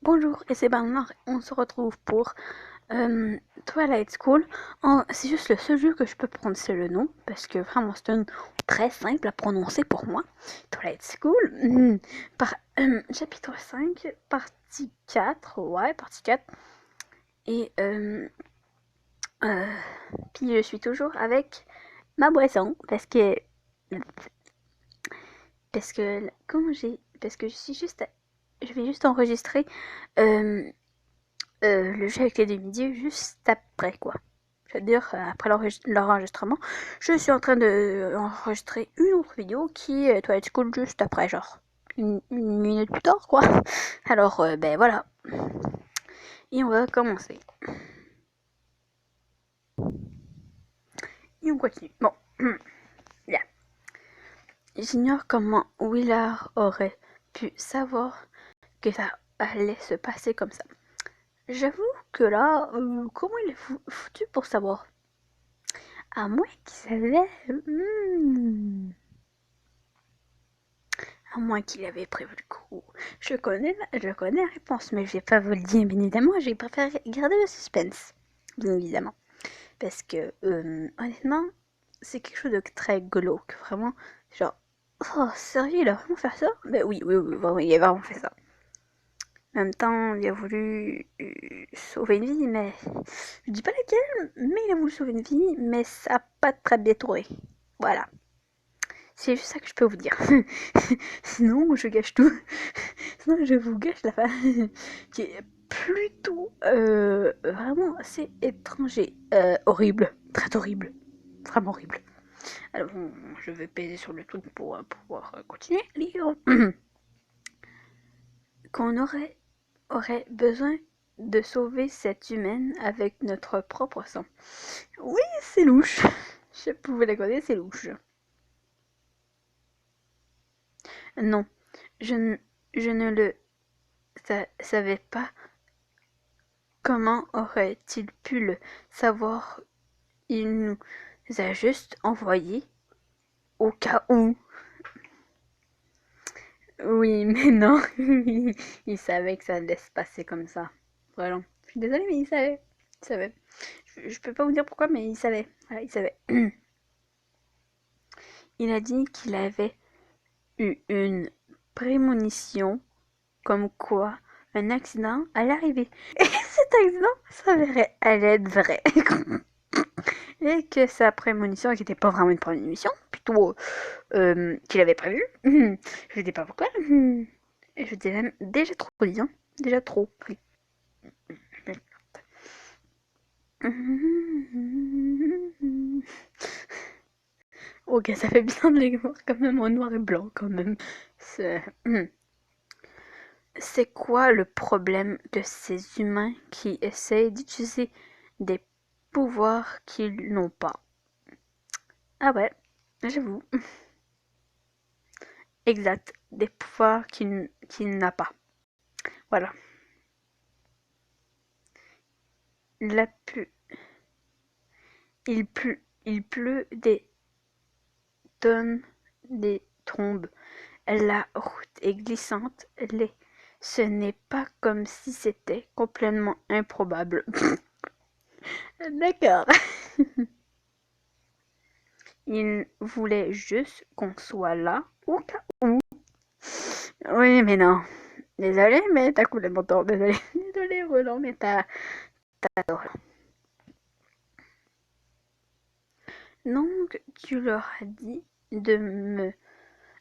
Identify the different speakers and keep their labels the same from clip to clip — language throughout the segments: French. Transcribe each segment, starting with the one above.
Speaker 1: Bonjour, et c'est Bernard. On se retrouve pour Twilight School. C'est juste le seul jeu que je peux prononcer le nom, parce que vraiment c'est un nom très simple à prononcer pour moi. Twilight School, chapitre 5, partie 4, ouais, partie 4. Et euh, puis je suis toujours avec ma boisson, parce que je vais juste enregistrer euh, le jeu avec les demi-dieux juste après, quoi. C'est-à-dire, après l'enregistrement, je suis en train de enregistrer une autre vidéo qui est Twilight School juste après, genre une minute plus tard, quoi. Alors, ben voilà. Et on va commencer. Et on continue. Bon, bien. J'ignore comment Willard aurait pu savoir que ça allait se passer comme ça. J'avoue que là, comment il est foutu pour savoir? À moins qu'il savait. À moins qu'il avait prévu le coup. Je connais la réponse, mais je vais pas vous le dire, bien évidemment. J'ai préféré garder le suspense, bien évidemment. Parce que, honnêtement, c'est quelque chose de très glauque. Vraiment, genre, oh, sérieux, il a vraiment fait ça? Ben oui, vraiment, il a vraiment fait ça. En même temps, il a voulu sauver une vie, mais je dis pas laquelle, mais il a voulu sauver une vie, mais ça a pas très bien tourné. Voilà. C'est juste ça que je peux vous dire. Sinon, je gâche tout. Sinon, je vous gâche la fin. Qui est plutôt vraiment assez étranger. Horrible. Très horrible. Vraiment horrible. Alors, je vais peser sur le truc pour pouvoir continuer à lire. Qu'on aurait besoin de sauver cette humaine avec notre propre sang. Oui, c'est louche. Je pouvais la connaître, c'est louche. Non, je, je ne le savais pas. Comment aurait-il pu le savoir? Il nous a juste envoyé au cas où. Oui, mais non. Il savait que ça allait se passer comme ça. Vraiment. Je suis désolée, mais il savait. Il savait. Je peux pas vous dire pourquoi, mais il savait. Voilà, il savait. Il a dit qu'il avait eu une prémonition comme quoi un accident allait arriver. Et cet accident s'avérait allait être vrai. Et que sa prémonition, qui n'était pas vraiment une prémonition, plutôt qu'il avait prévu. Je ne sais pas pourquoi. Et je disais même déjà trop dit, hein. Déjà trop. Oui. Ok, ça fait bien de les voir quand même en noir et blanc quand même. C'est C'est quoi le problème de ces humains qui essayent d'utiliser des pouvoirs qu'ils n'ont pas? Ah ouais, j'avoue. Exact, des pouvoirs qu'il n'a pas. Voilà. La pu- il pleut des tonnes, des trombes. La route est glissante. Ce n'est pas comme si c'était complètement improbable. D'accord. Il voulait juste qu'on soit là au cas où. Oui, mais non. Désolé, mais t'as coulé mon temps. Désolé. Désolé, Roland, mais t'as tort. Donc, tu leur as dit de me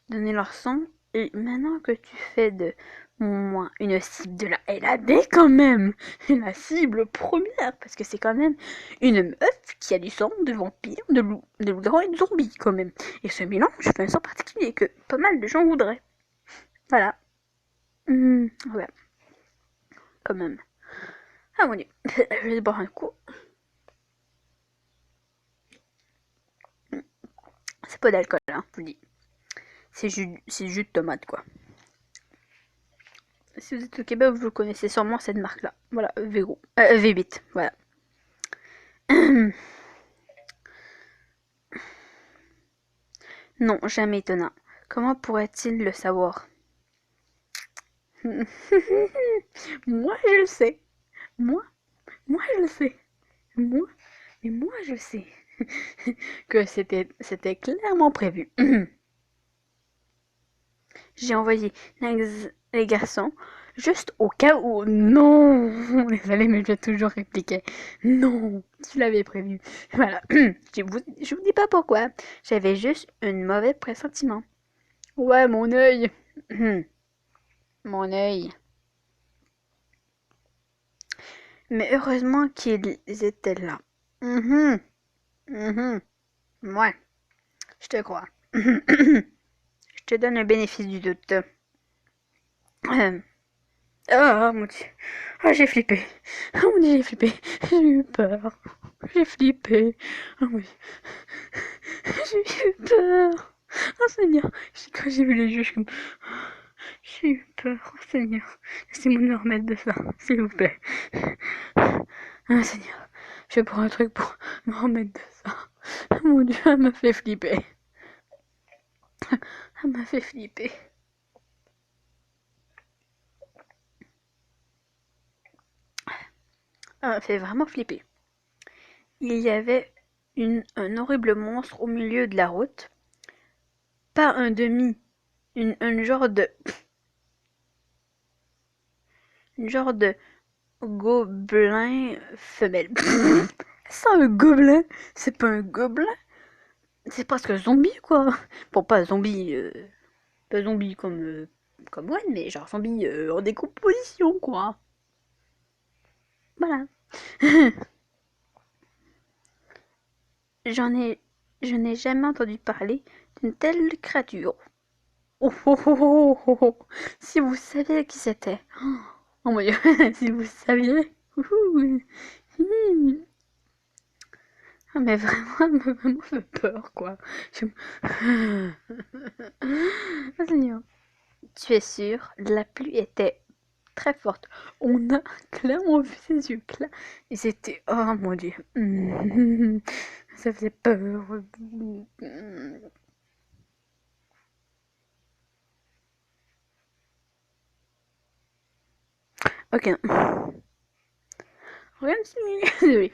Speaker 1: donner leur sang. Et maintenant que tu fais de moi une cible de la LAD quand même, la cible première, parce que c'est quand même une meuf qui a du sang de vampire, de loup-garou et de zombie quand même. Et ce mélange fait un sang particulier que pas mal de gens voudraient. Voilà. Ouais, quand même. Ah mon dieu, je vais boire un coup. C'est pas d'alcool, hein, je vous dis. C'est jus de tomate, quoi. Si vous êtes au Québec, vous connaissez sûrement cette marque-là. Voilà, Vego. V8, voilà. Non, jamais étonnant. Comment pourrait-il le savoir? Moi, je le sais. Moi, moi, je le sais. Moi, mais moi, je sais que c'était clairement prévu. J'ai envoyé les garçons juste au cas où. Non, désolé, mais je vais toujours répliquer. Non, tu l'avais prévu. Voilà. Je vous dis pas pourquoi. J'avais juste un mauvais pressentiment. Ouais, mon œil. Mon œil. Mais heureusement qu'ils étaient là. Mhm, mhm. Ouais, je te crois. Je te donne le bénéfice du doute. Oh mon dieu. Oh, j'ai flippé. Oh mon dieu, j'ai flippé. J'ai eu peur. J'ai flippé. Oh oui. J'ai eu peur. Oh Seigneur. Quand j'ai vu les yeux, je suis comme... J'ai eu peur. Oh Seigneur. Laissez-moi me remettre de ça, s'il vous plaît. Oh Seigneur. Je vais prendre un truc pour me remettre de ça. Oh mon dieu, elle m'a fait flipper. Elle m'a fait flipper. Elle m'a fait vraiment flipper. Il y avait un horrible monstre au milieu de la route. Pas un demi, un genre de gobelin femelle. C'est un gobelin, c'est pas un gobelin, c'est presque un zombie quoi. Bon, pas zombie comme One, mais genre zombie en décomposition quoi. Voilà. J'en ai, je n'ai jamais entendu parler d'une telle créature. Oh, oh, oh, oh, oh, oh. Si vous saviez qui c'était. Oh mon dieu, si vous saviez. Ah, mais vraiment, elle m'a vraiment fait peur, quoi. Je... Ah, Seigneur. Tu es sûr? La pluie était très forte. On a clairement vu ses yeux clairs. Et c'était... Oh mon dieu. Ça faisait peur. Ok. Regarde si... Désolée.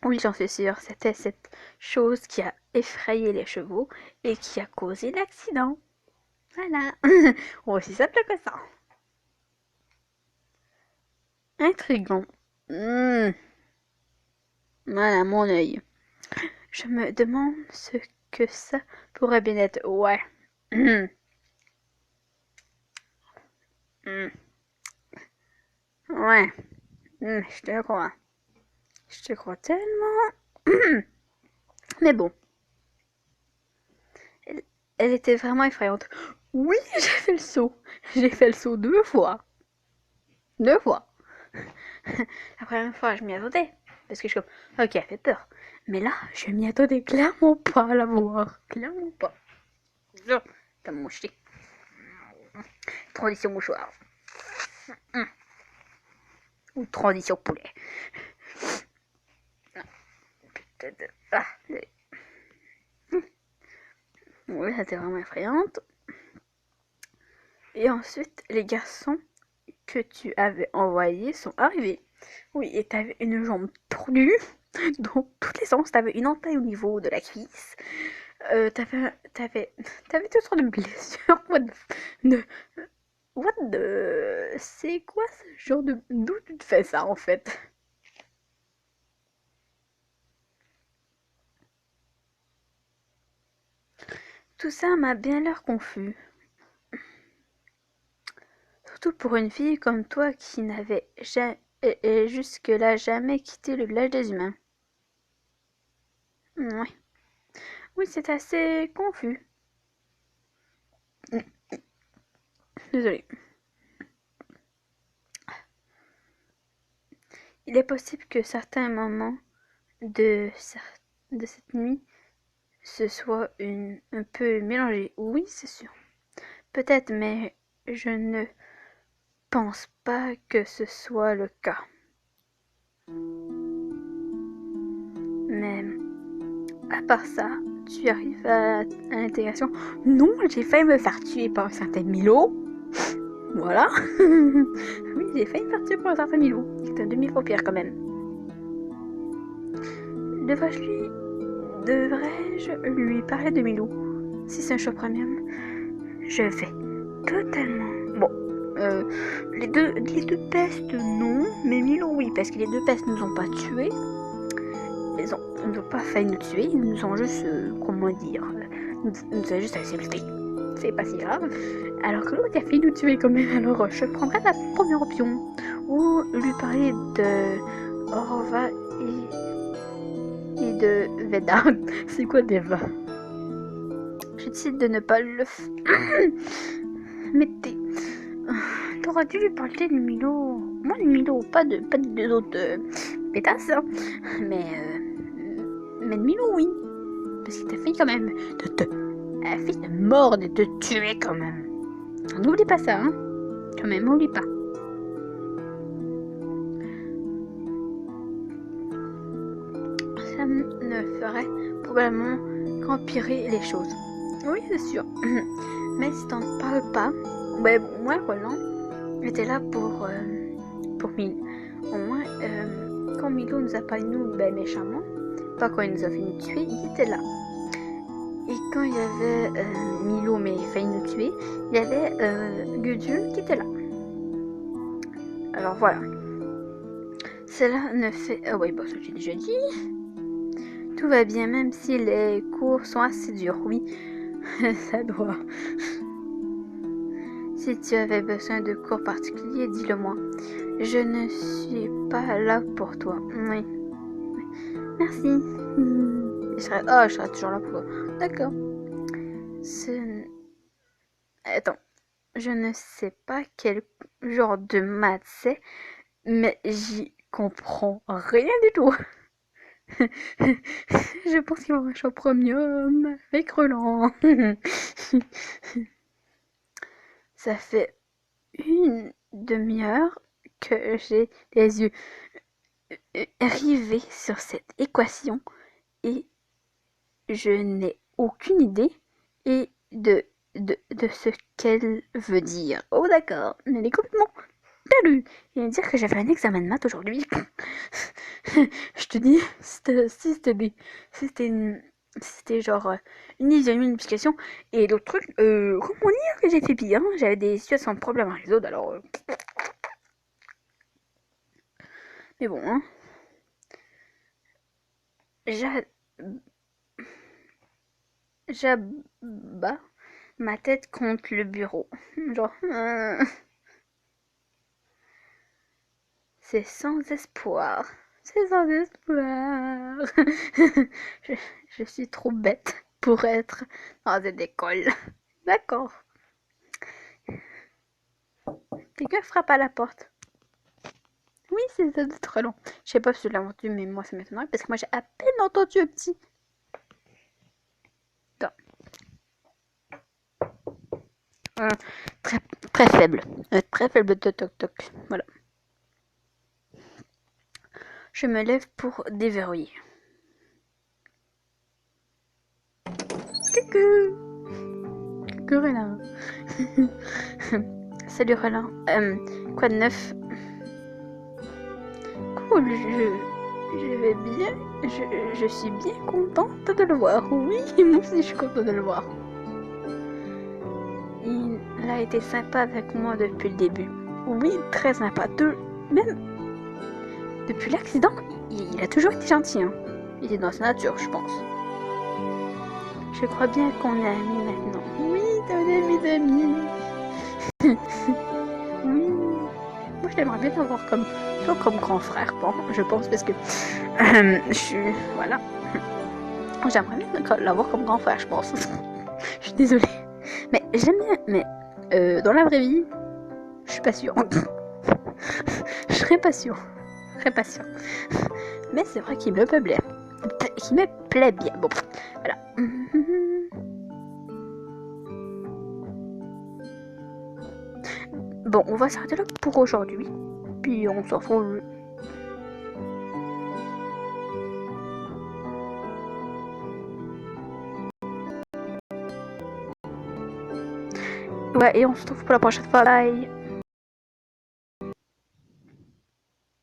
Speaker 1: Oui, j'en suis sûre, c'était cette chose qui a effrayé les chevaux et qui a causé l'accident. Voilà. Aussi simple que ça. Intriguant. Hmm. Voilà, mon œil. Je me demande ce que ça pourrait bien être. Ouais. Hmm. Hmm. Ouais. Hmm, je te crois. Je te crois tellement. Mais bon, elle, elle était vraiment effrayante. Oui, j'ai fait le saut. J'ai fait le saut 2 fois. 2 fois. La première fois, je m'y attendais. Parce que je suis comme, ok, elle fait peur. Mais là, je m'y attendais clairement pas à la voir. Clairement pas. Comme mouché. Transition mouchoir. Ou transition poulet. Ah, oui, c'était vraiment effrayante. Et ensuite, les garçons que tu avais envoyés sont arrivés. Oui, et t'avais une jambe tordue dans tous les sens. T'avais une entaille au niveau de la cuisse. T'avais toutes sortes de blessures. What the... C'est quoi ce genre de... D'où tu te fais ça en fait? Tout ça m'a bien l'air confus. Surtout pour une fille comme toi qui n'avait jusque-là jamais quitté le village des humains. Oui, oui, c'est assez confus. Désolée. Il est possible que certains moments de cette nuit se soient un peu mélangés. Oui, c'est sûr. Peut-être, mais je ne pense pas que ce soit le cas. Mais à part ça, tu arrives à l'intégration. Non, j'ai failli me faire tuer par un certain Milo. Voilà. Oui, j'ai failli partir pour un certain Milou. C'est un demi-paupière quand même. Devrais-je lui parler de Milou? Si c'est un choix premium, je vais. Totalement. Bon, les deux pestes, non, mais Milou, oui, parce que les deux pestes nous ont pas tués. Ils n'ont pas failli nous tuer, ils nous ont juste, comment dire, nous ont juste insultés. C'est pas si grave. Alors que l'autre a failli nous tuer quand même. Alors je prendrais la première option. Ou lui parler de Orva et de Veda. C'est quoi Deva? Je décide de ne pas le mais t'aurais dû lui parler de Milo. Moi, de Milo, pas des deux autres pétasses. Hein. Mais de Milo, oui. Parce qu'il t'a fait quand même elle a fait de mort de te tuer quand même. N'oublie pas ça, hein. Quand même, n'oublie pas. Ça ne ferait probablement qu'empirer les choses. Oui, c'est sûr. Mais si t'en parles pas, ben, moi, Roland était là pour Milo. Au moins, quand Milo nous a parlé de nous méchamment, pas quand il nous a fini de tuer, il était là. Et quand il y avait Milo mais il failli nous tuer, il y avait Gudule qui était là. Alors voilà. Cela ne fait... Ah oui, bah ça j'ai déjà dit. Tout va bien même si les cours sont assez durs, oui. Ça doit. Si tu avais besoin de cours particuliers, dis-le-moi. Je ne suis pas là pour toi. Oui. Merci. Je serai toujours là pour toi. D'accord. Attends. Je ne sais pas quel genre de maths c'est, mais j'y comprends rien du tout. Je pense qu'il va y avoir un choix premium avec Roland. Ça fait une demi-heure que j'ai les yeux rivés sur cette équation et je n'ai aucune idée et de ce qu'elle veut dire. Oh d'accord, elle est complètement perdue. Il vient dire que j'avais un examen de maths aujourd'hui. Je te dis, c'était genre une multiplication et d'autres trucs. Comment dire que j'ai fait pire, hein. J'avais des situations de problème avec les autres, alors... Mais bon, hein. J'abats ma tête contre le bureau. Genre... C'est sans espoir. C'est sans espoir. je, je suis trop bête pour être dans cette école. D'accord. Quelqu'un frappe à la porte. Oui, c'est ça de très long. Je sais pas si tu l'as entendu, mais moi ça m'étonnerait parce que moi j'ai à peine entendu un petit. Attends. Très, très faible. Très faible de toc toc. Voilà. Je me lève pour déverrouiller. Coucou. Coucou Roland. Salut Roland. Quoi de neuf? Cool, je vais bien. Je suis bien contente de le voir. Oui, moi aussi je suis contente de le voir. Il a été sympa avec moi depuis le début. Oui, très sympa. Même depuis l'accident, il a toujours été gentil. Hein. Il est dans sa nature, je pense. Je crois bien qu'on est amis maintenant. Oui, t'es un ami d'amis. Oui. Moi, je l'aimerais bien avoir comme grand frère, bon, je pense, parce que je suis... Voilà. J'aimerais bien l'avoir comme grand frère, je pense. Je suis désolée. Mais j'aime bien, mais dans la vraie vie, je suis pas sûre. Je serais pas sûre. Mais c'est vrai qu'il me plaît bien. Qu'il me plaît bien. Bon, voilà. Bon, on va s'arrêter là pour aujourd'hui. Puis on se retrouve. Ouais, et on se retrouve pour la prochaine fois. Bye.